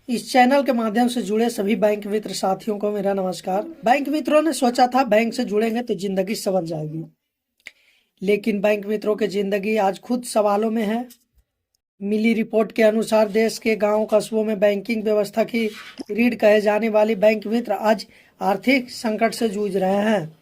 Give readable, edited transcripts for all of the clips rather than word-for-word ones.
इस चैनल के माध्यम से जुड़े सभी बैंक मित्र साथियों को मेरा नमस्कार। बैंक मित्रों ने सोचा था बैंक से जुड़ेंगे तो जिंदगी संवर जाएगी, लेकिन बैंक मित्रों की जिंदगी आज खुद सवालों में है। मिली रिपोर्ट के अनुसार देश के गांव कस्बों में बैंकिंग व्यवस्था की रीढ़ कहे जाने वाली बैंक मित्र आज आर्थिक संकट से जूझ रहे हैं।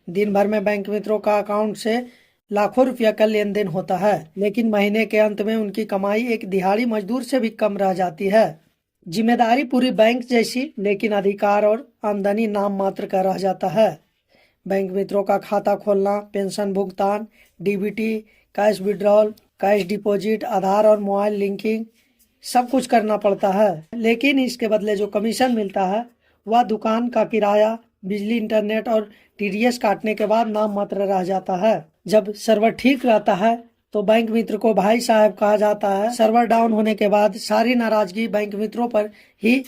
दिन भर में बैंक मित्रों का अकाउंट से लाखों रुपया का लेन देन होता है, लेकिन महीने के अंत में उनकी कमाई एक दिहाड़ी मजदूर से भी कम रह जाती है। जिम्मेदारी पूरी बैंक जैसी, लेकिन अधिकार और आमदनी नाम मात्र का रह जाता है। बैंक मित्रों का खाता खोलना, पेंशन भुगतान, DBT, cash withdrawal, cash deposit, Aadhaar और मोबाइल लिंकिंग सब कुछ करना पड़ता है, लेकिन इसके बदले जो कमीशन मिलता है वह दुकान का किराया, बिजली, इंटरनेट और टीडीएस काटने के बाद नाम मात्र रह जाता है। जब सर्वर ठीक रहता है तो बैंक मित्र को भाई साहब कहा जाता है। सर्वर डाउन होने के बाद सारी नाराजगी बैंक मित्रों पर ही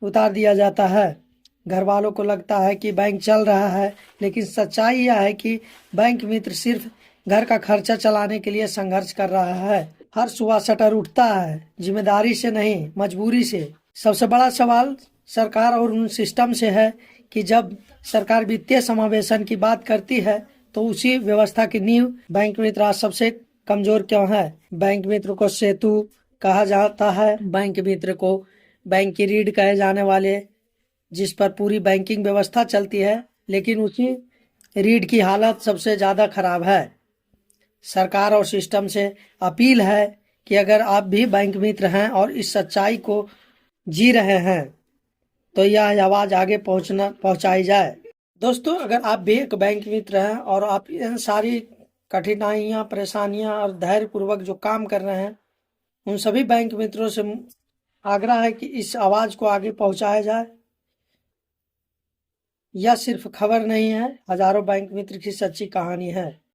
उतार दिया जाता है। घर वालों को लगता है कि बैंक चल रहा है, लेकिन सच्चाई यह है कि बैंक मित्र सिर्फ घर का खर्चा चलाने के लिए संघर्ष कर रहा है। हर सुबह शटर उठता है, जिम्मेदारी से नहीं, मजबूरी से। सबसे बड़ा सवाल सरकार और उन सिस्टम से है कि जब सरकार वित्तीय समावेशन की बात करती है तो उसी व्यवस्था की नींव बैंक मित्र आज सबसे कमजोर क्यों है। बैंक मित्र को सेतु कहा जाता है। बैंक मित्र को बैंक की रीढ़ कहे जाने वाले, जिस पर पूरी बैंकिंग व्यवस्था चलती है, लेकिन उसी रीढ़ की हालत सबसे ज्यादा खराब है। सरकार और सिस्टम से अपील है कि अगर आप भी बैंक मित्र हैं और इस सच्चाई को जी रहे हैं तो यह आवाज आगे पहुंचाई जाए। दोस्तों, अगर आप भी एक बैंक मित्र हैं और आप इन सारी कठिनाइयां, परेशानियां और धैर्य पूर्वक जो काम कर रहे हैं, उन सभी बैंक मित्रों से आग्रह है कि इस आवाज को आगे पहुंचाया जाए। यह सिर्फ खबर नहीं है, हजारों बैंक मित्र की सच्ची कहानी है।